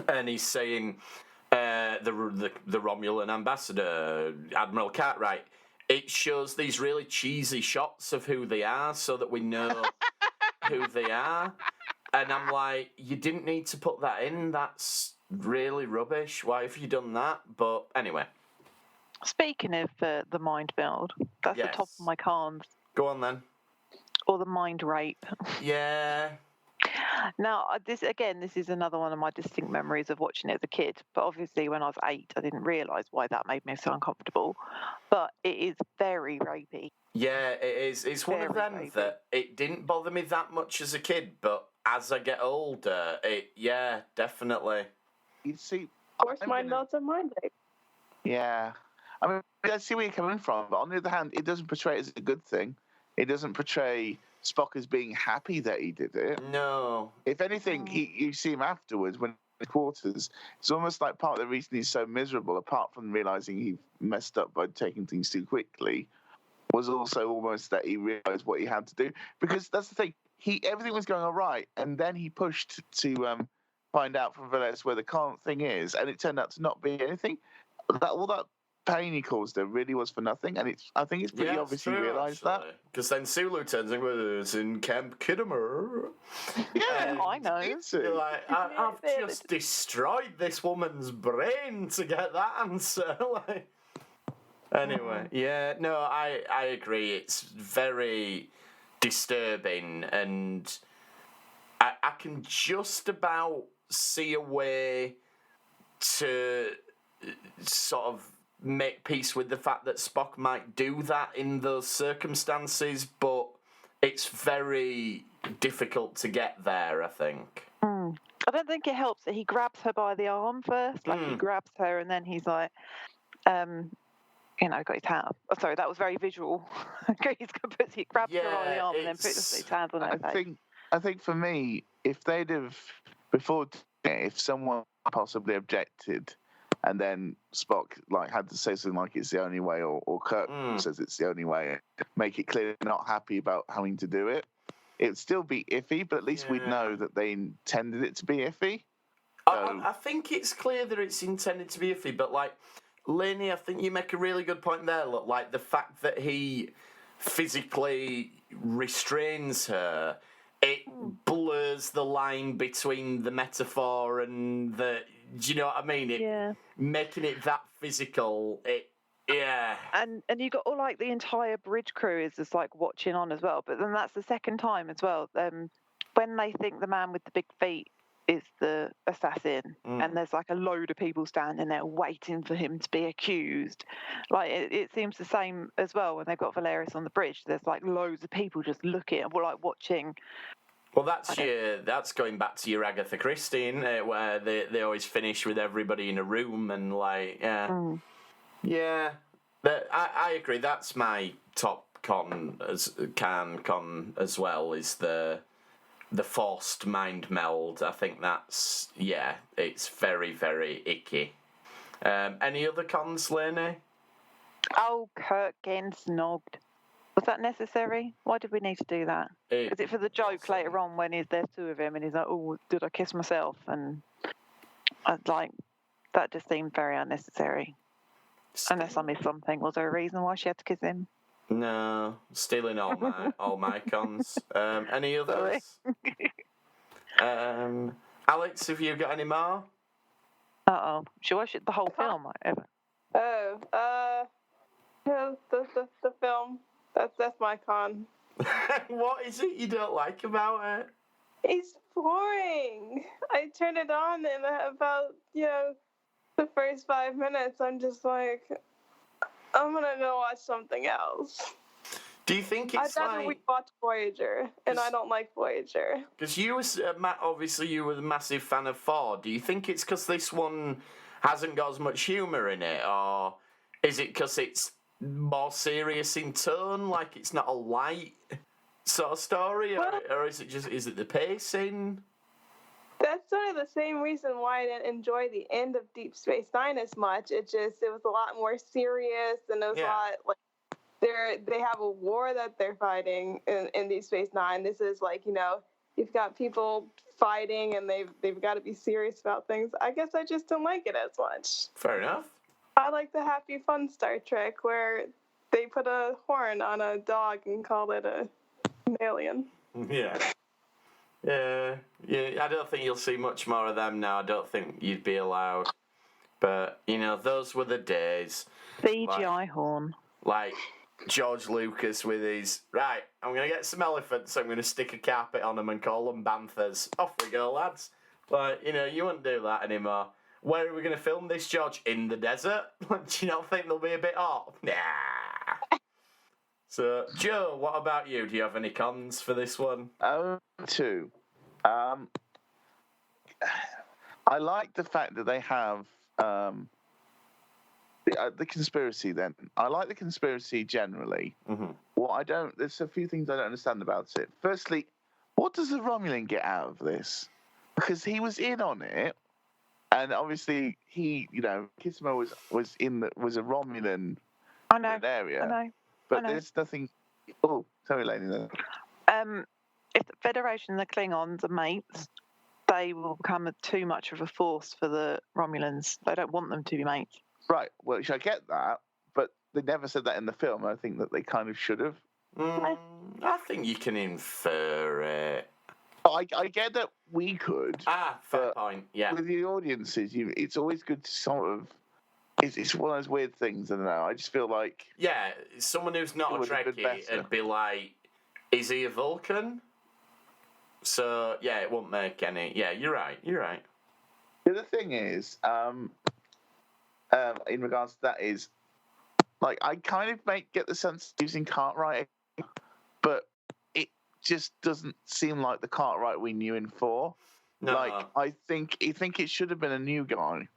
and he's saying the Romulan ambassador, Admiral Cartwright, it shows these really cheesy shots of who they are so that we know who they are. And I'm like, you didn't need to put that in. That's really rubbish. Why have you done that? But anyway. Speaking of the mind meld, that's the top Yes. of my cons. Go on then. Or the mind rape. Yeah. Now, this is another one of my distinct memories of watching it as a kid. But obviously, when I was 8, I didn't realise why that made me so uncomfortable. But it is very rapey. Yeah, it is. It's one of Very them rapey. that it didn't bother me that much as a kid, but as I get older, definitely. You see, Of course, I'm mind gonna- melts and mind rape. Yeah. I mean, I see where you're coming from, but on the other hand, it doesn't portray it as a good thing. It doesn't portray Spock as being happy that he did it. No. If anything, you see him afterwards when in the quarters. It's almost like part of the reason he's so miserable, apart from realizing he messed up by taking things too quickly, was also almost that he realized what he had to do. Because that's the thing, everything was going all right, and then he pushed to find out from Veles where the current thing is, and it turned out to not be anything. All that pain he caused her really was for nothing, and I think it's pretty obvious he realised that. Because then Sulu turns and goes, in Camp Kittimer. Yeah, I know. You're like, I've just destroyed this woman's brain to get that answer. Like, anyway, yeah, no, I agree. It's very disturbing, and I can just about see a way to sort of make peace with the fact that Spock might do that in those circumstances, but it's very difficult to get there, I think. I don't think it helps that he grabs her by the arm first. Like, he grabs her and then he's like, got his hand up. Oh, sorry, that was very visual. He grabs her by the arm and then puts his hands on her face. I think for me, if they'd have, if someone possibly objected, and then Spock had to say something like it's the only way, or Kirk says it's the only way, make it clear they're not happy about having to do it, it'd still be iffy, but at least we'd know that they intended it to be iffy. I think it's clear that it's intended to be iffy, but Lainey, I think you make a really good point there. Look, the fact that he physically restrains her, it blurs the line between the metaphor and the. Do you know what I mean? Making it that physical, And you got all the entire bridge crew is just watching on as well. But then that's the second time as well. When they think the man with the big feet is the assassin, and there's a load of people standing there waiting for him to be accused. It seems the same as well when they've got Valeris on the bridge. There's loads of people just looking and watching. Well, that's going back to your Agatha Christie, where they always finish with everybody in a room and yeah. But I agree. That's my top con as well, is the forced mind meld. I think that's it's very, very icky. Any other cons, Lainey? Oh, Kirk getting snogged. Was that necessary? Why did we need to do that? Is it for the joke later on when there's two of him and he's like, oh, did I kiss myself? And that just seemed very unnecessary. Unless I missed something. Was there a reason why she had to kiss him? No, stealing all my cons. Any others? Alex, have you got any more? Should I watch the whole film? The film. That's my con. What is it you don't like about it? It's boring. I turn it on and about the first 5 minutes, I'm just like, I'm gonna go watch something else. Do you think it's I'd rather we watch Voyager, and I don't like Voyager. Because you were a massive fan of 4. Do you think it's because this one hasn't got as much humour in it, or is it because it's more serious in tone, it's not a light sort of story, or is it the pacing? That's sort of the same reason why I didn't enjoy the end of Deep Space Nine as much. It was a lot more serious, and it was a lot they have a war that they're fighting in Deep Space Nine. This is you've got people fighting, and they've got to be serious about things. I guess I just don't like it as much. Fair enough. I like the happy fun Star Trek where they put a horn on a dog and call it an alien. Yeah. I don't think you'll see much more of them now. I don't think you'd be allowed. But, those were the days. CGI horn. Like George Lucas with his, right, I'm going to get some elephants, I'm going to stick a carpet on them and call them banthas. Off we go, lads. Like, you wouldn't do that anymore. Where are we going to film this, George? In the desert? Do you not think they'll be a bit hot? Nah. So, Joe, what about you? Do you have any cons for this one? Two. I like the fact that they have the conspiracy. Then I like the conspiracy generally. Mm-hmm. There's a few things I don't understand about it. Firstly, what does the Romulan get out of this? Because he was in on it, and obviously Kismo was a Romulan. I know. Area. I know. But there's nothing. Oh, sorry, Lainey. If the Federation and the Klingons are mates, they will become too much of a force for the Romulans. They don't want them to be mates. Right. Well, I get that, but they never said that in the film. I think that they kind of should have. I think you can infer it. I get that we could. Fair point. Yeah. With the audiences, it's always good to sort of. It's one of those weird things. I don't know. I just feel like someone who's not a Trekkie would be like, "Is he a Vulcan?" So it won't make any. Yeah, you're right. The other thing is, in regards to that, is like I kind of get the sense using Cartwright, but it just doesn't seem like the Cartwright we knew in 4. No. Like I think it should have been a new guy.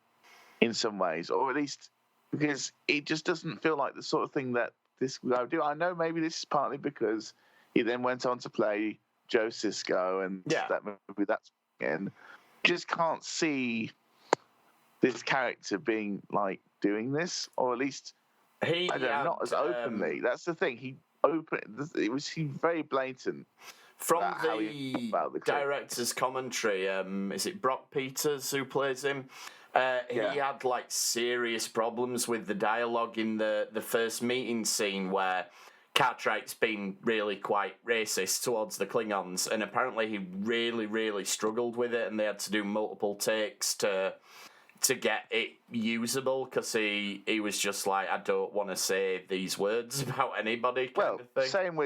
In some ways, or at least because it just doesn't feel like the sort of thing that this guy would do. I know maybe this is partly because he then went on to play Joe Sisko, and that movie that's again. Just can't see this character being like doing this, or at least not as openly. That's the thing. He was very blatant. From the director's commentary, is it Brock Peters who plays him? He had like serious problems with the dialogue in the first meeting scene where Cartwright's been really quite racist towards the Klingons, and apparently he really, really struggled with it, and they had to do multiple takes to get it usable because he was just like, I don't want to say these words about anybody. Kind of thing. Same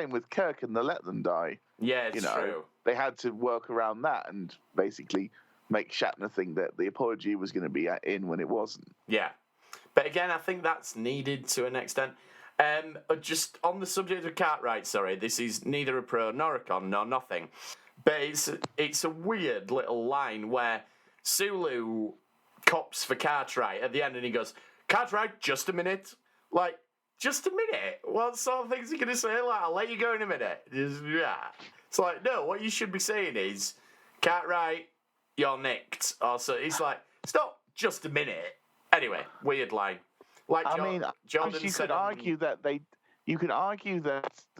with Kirk and the Let Them Die. Yeah, it's true. They had to work around that and basically make Shatner think that the apology was going to be in when it wasn't. Yeah. But again, I think that's needed to an extent. Just on the subject of Cartwright, sorry, this is neither a pro nor a con nor nothing. But it's a weird little line where Sulu cops for Cartwright at the end and he goes, Cartwright, just a minute. Like, just a minute? What sort of things are you going to say? Like, I'll let you go in a minute. It's like, no, what you should be saying is, Cartwright, you're nicked. Also, he's like, stop, just a minute. Anyway, weird line. Like Jordan you said, could argue that the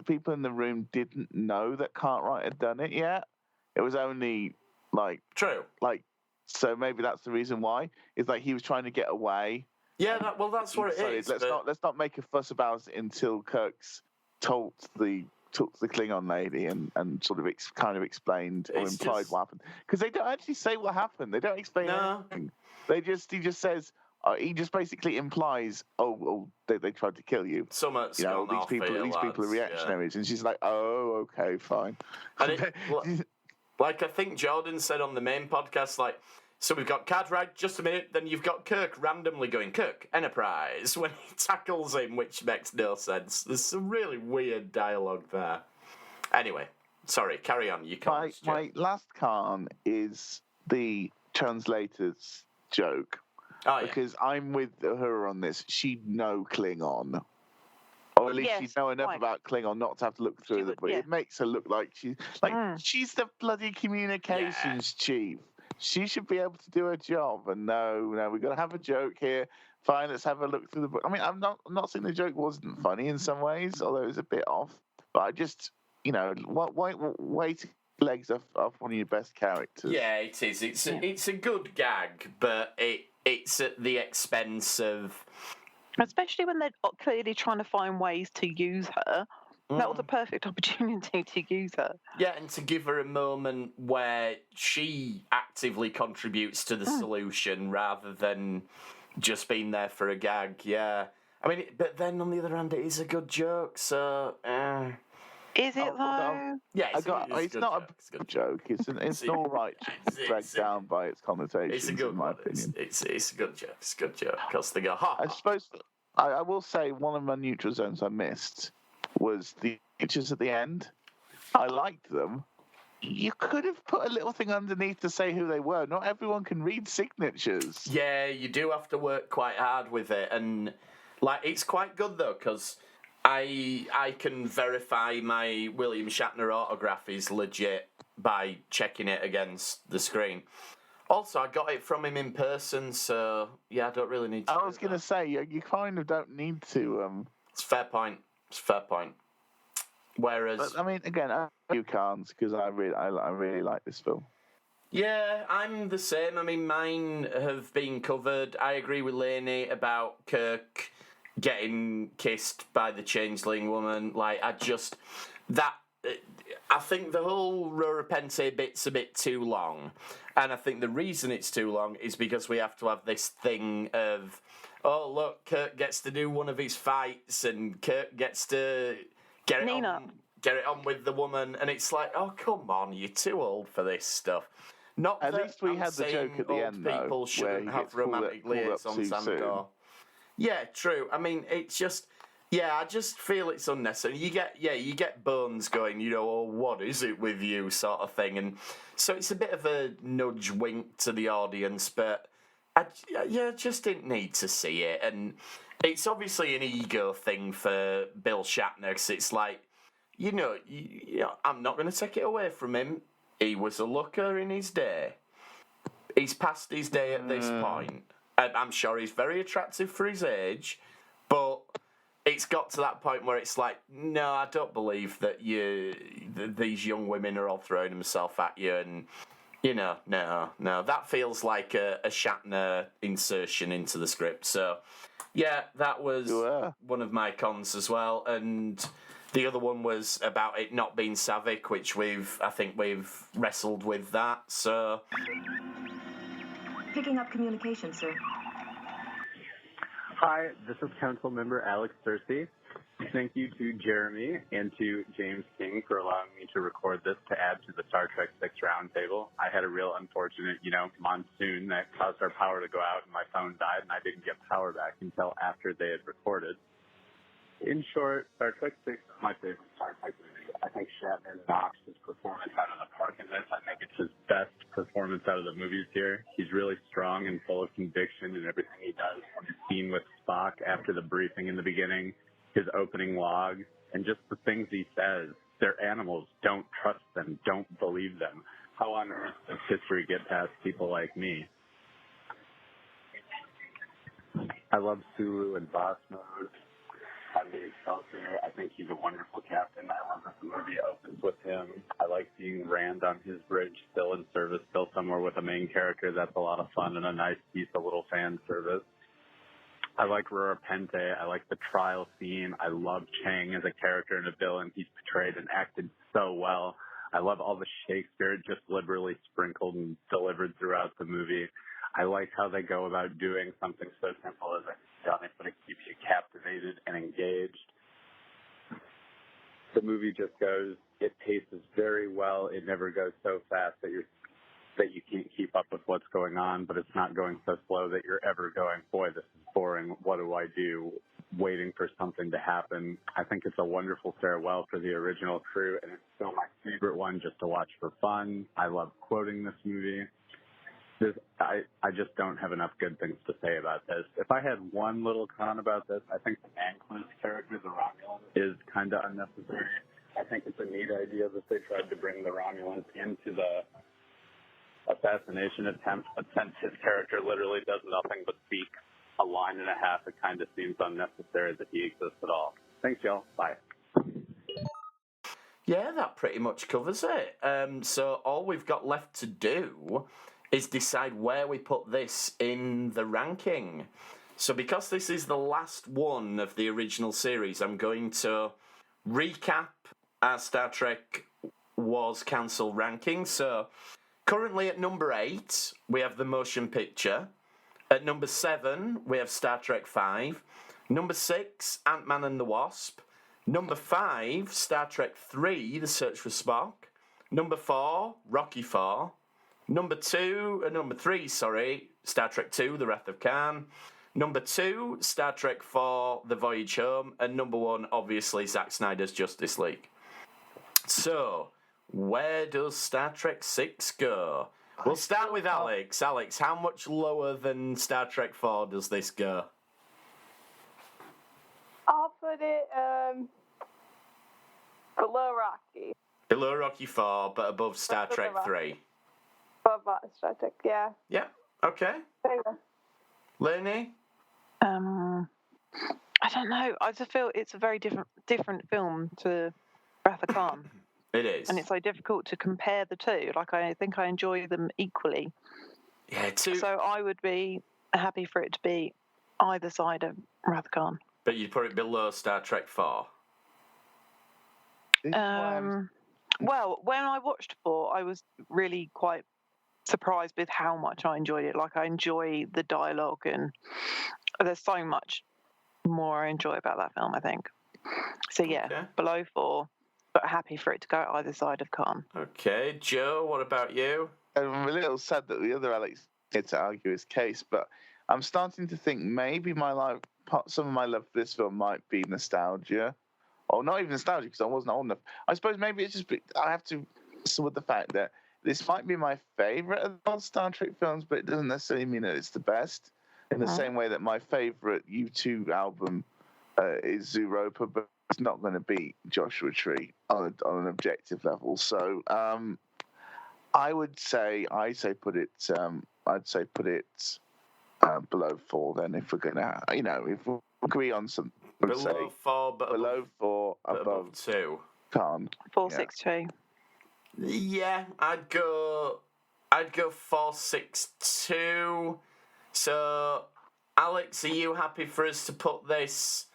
people in the room didn't know that Cartwright had done it yet. It was only true. So maybe that's the reason why. It's like he was trying to get away. Yeah, that's what it is. Let's not make a fuss about it until Kirk's took the Klingon lady and sort of kind of explained or implied what happened, because they don't actually say what happened. They don't explain anything. He just says he just basically implies, they tried to kill you. These people are reactionaries, and she's like, oh, okay, fine. And I think Jordan said on the main podcast, so we've got Cartwright, just a minute, then you've got Kirk randomly going, Kirk, Enterprise, when he tackles him, which makes no sense. There's some really weird dialogue there. Anyway, sorry, carry on. You can't. My last con is the translator's joke. Oh, yeah. Because I'm with her on this. She'd know Klingon. Or at least she'd know enough about Klingon not to have to look through it makes her look like she's the bloody communications chief. She should be able to do her job. And no, we've got to have a joke here. Fine, let's have a look through the book. I mean, I'm not saying the joke wasn't funny in some ways, although it was a bit off. But I just, why take legs off one of your best characters? Yeah, it is. It's a good gag, but it's at the expense of... Especially when they're clearly trying to find ways to use her. That was a perfect opportunity to use her. Yeah, and to give her a moment where she actively contributes to the solution rather than just being there for a gag. Yeah. I mean, but then on the other hand, it is a good joke, so. Is it though? Yeah, it's not a a joke. It's an all right joke, dragged down by its connotations. It's a good in my one. opinion. It's a good joke. It's a good joke because they go, ha. I suppose I will say one of my neutral zones I missed was the pictures at the end. I liked them. You could have put a little thing underneath to say who they were. Not everyone can read signatures. Yeah, you do have to work quite hard with it, and like it's quite good though because I can verify my William Shatner autograph is legit by checking it against the screen. Also, I got it from him in person, so yeah, I don't really need to. I was going to say you kind of don't need to. It's a fair point. It's a fair point. Whereas, but, I mean, again, you can't because I really like this film. Yeah, I'm the same. I mean, mine have been covered. I agree with Lainey about Kirk getting kissed by the changeling woman. Like, I think the whole Rora Penthe bit's a bit too long. And I think the reason it's too long is because we have to have this thing of, oh, look, Kirk gets to do one of his fights and Kirk gets to get it on with the woman. And it's like, oh, come on, you're too old for this stuff. Not at least we had the joke at the end, though, people shouldn't have romantic liaisons on Sandor. Yeah, true. I mean, it's just, I just feel it's unnecessary. You get Bones going, oh, what is it with you, sort of thing, and so it's a bit of a nudge wink to the audience, but I just didn't need to see it, and it's obviously an ego thing for Bill Shatner, because it's like, I'm not going to take it away from him. He was a looker in his day. He's past his day at this point. I'm sure he's very attractive for his age, but it's got to that point where it's like, no, I don't believe that these young women are all throwing themselves at you, and no, that feels like a Shatner insertion into the script. So, yeah, that was one of my cons as well, and the other one was about it not being Savick, which I think we've wrestled with that. So. Picking up communication, sir. Hi, this is Council Member Alex Searcy. Thank you to Jeremy and to James King for allowing me to record this to add to the Star Trek 6 Roundtable. I had a real unfortunate, monsoon that caused our power to go out and my phone died and I didn't get power back until after they had recorded. In short, Star Trek 6 is my favorite Star Trek movie. I think Shatner knocks his performance out of the park in this. I think it's his best performance out of the movies here. He's really strong and full of conviction in everything he does. His scene with Spock after the briefing in the beginning, his opening log, and just the things he says. They're animals. Don't trust them. Don't believe them. How on earth does history get past people like me? I love Sulu and Boss Mode. I the Excelsior. I think he's a wonderful captain. I love that the movie opens with him. I like seeing Rand on his bridge, still in service, still somewhere with a main character. That's a lot of fun and a nice piece of little fan service. I like Rora Penthe. I like the trial scene. I love Chang as a character and a villain. He's portrayed and acted so well. I love all the Shakespeare just liberally sprinkled and delivered throughout the movie. I like how they go about doing something so simple as a stunning, but it keeps you captivated and engaged. The movie just goes, it paces very well. It never goes so fast that you can't keep up with what's going on, but it's not going so slow that you're ever going, boy, this is boring. What do I do? Waiting for something to happen. I think it's a wonderful farewell for the original crew, and it's still my favorite one just to watch for fun. I love quoting this movie. I just don't have enough good things to say about this. If I had one little con about this, I think the Manquist character, the Romulan, is kind of unnecessary. I think it's a neat idea that they tried to bring the Romulans into the assassination attempt, but since his character literally does nothing but speak a line and a half, it kind of seems unnecessary that he exists at all. Thanks, y'all. Bye. Yeah, that pretty much covers it. So all we've got left to do is decide where we put this in the ranking. So because this is the last one of the original series, I'm going to recap our Star Trek was cancelled ranking. So currently at number 8, we have the motion picture. At number 7, we have Star Trek V. Number 6, Ant-Man and the Wasp. Number 5, Star Trek 3, The Search for Spock. Number 4, Rocky 4. Number 3, Star Trek 2, The Wrath of Khan. Number 2, Star Trek 4, The Voyage Home. And number 1, obviously, Zack Snyder's Justice League. So, where does Star Trek 6 go? We'll start with Alex. Alex, how much lower than Star Trek 4 does this go? I'll put it below Rocky. Below Rocky 4, but above Star Trek 3. Above Star Trek, yeah. Yeah, okay. There you go. Lainey? I don't know. I just feel it's a very different film to Wrath of Khan. It is. And it's so difficult to compare the two. Like, I think I enjoy them equally. Yeah, too. So I would be happy for it to be either side of Wrath of Khan. But you'd put it below Star Trek 4. Well, when I watched 4, I was really quite surprised with how much I enjoyed it. Like, I enjoy the dialogue, and there's so much more I enjoy about that film, I think. So, yeah, Okay. below 4, but happy for it to go either side of Khan. Okay, Joe, what about you? I'm a little sad that the other Alex had to argue his case, but I'm starting to think maybe some of my love for this film might be nostalgia. Or not even nostalgia, because I wasn't old enough. I suppose maybe it's just, I have to wrestle with the fact that this might be my favourite of all Star Trek films, but it doesn't necessarily mean that it's the best. In the same way that my favourite U2 album is Zooropa, but it's not going to beat Joshua Tree on an objective level. So I would say, I'd put it below 4. Then, if we're gonna, if we agree on some, Below 4, but below 4, above 2. Can't. 462. Yeah, I'd go 462. So, Alex, are you happy for us to put this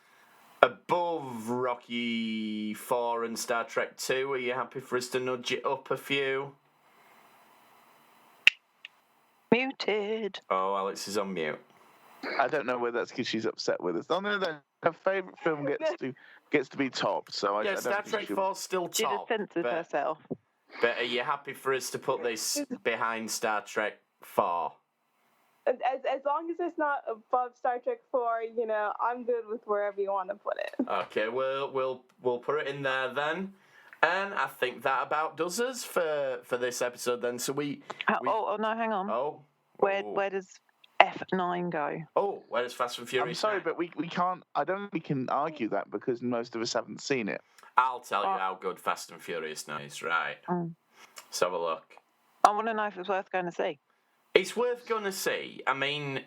above Rocky 4 and Star Trek 2? Are you happy for us to nudge it up a few? Muted. Oh, Alex is on mute. I don't know whether that's because she's upset with us. Oh no, her favourite film gets to be top. So Yeah, I don't Star think Trek she 4's still She just top. censored herself. But are you happy for us to put this behind Star Trek 4? As long as it's not above Star Trek 4, I'm good with wherever you want to put it. Okay, we'll put it in there then. And I think that about does us for this episode then. So we Oh, no, hang on. Where does F9 go? Oh, where does Fast and Furious? I'm sorry, now? but we can't. I don't think we can argue that because most of us haven't seen it. I'll tell you how good Fast and Furious now is. Right. Let's have a look. I want to know if it's worth going to see. It's worth going to see. I mean,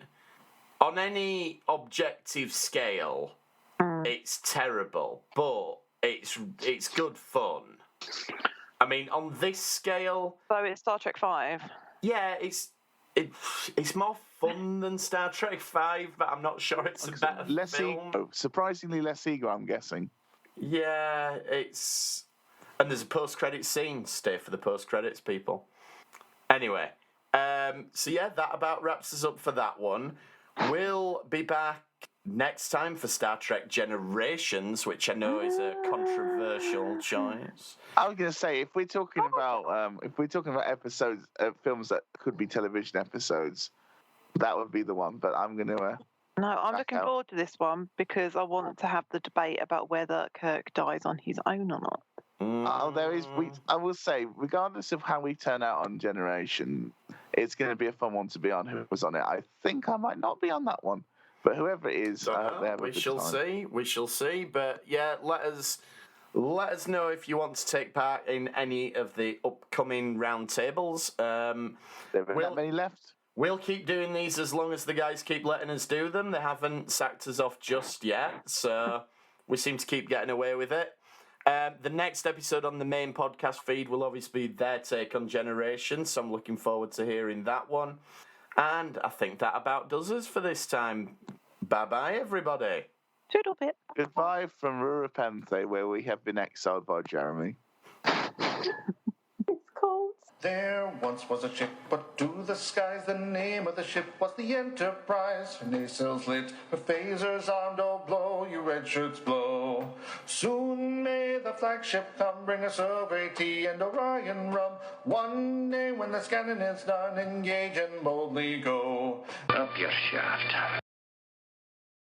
on any objective scale, it's terrible, but it's good fun. I mean, on this scale, So it's Star Trek 5. yeah, it's more fun than Star Trek 5, but I'm not sure it's a better Less film. ego, surprisingly less ego, I'm guessing. Yeah, and there's a post-credits scene. Stay for the post-credits, people. Anyway, so yeah, that about wraps us up for that one. We'll be back next time for Star Trek Generations, which I know is a controversial choice. I was going to say, if we're talking about episodes, films that could be television episodes, that would be the one. But I'm going to. No, I'm looking out. forward to this one because I want to have the debate about whether Kirk dies on his own or not. I will say, regardless of how we turn out on Generation, it's going to be a fun one to be on. Who was on it? I think I might not be on that one, but whoever it is, I hope they have a good time. We shall see. But yeah, let us know if you want to take part in any of the upcoming roundtables. There aren't that many left. We'll keep doing these as long as the guys keep letting us do them. They haven't sacked us off just yet, so we seem to keep getting away with it. The next episode on the main podcast feed will obviously be their take on Generation, so I'm looking forward to hearing that one. And I think that about does us for this time. Bye-bye, everybody. Toodle pip. Goodbye from Rurapenthe, where we have been exiled by Jeremy. It's cold. There once was a ship put to the skies. The name of the ship was the Enterprise. Her nacelles lit, her phasers armed, oh blow, you red shirts blow. Soon may the flagship come, bring us Earl tea and Orion rum. One day when the scanning is done, engage and boldly go. Up your shaft.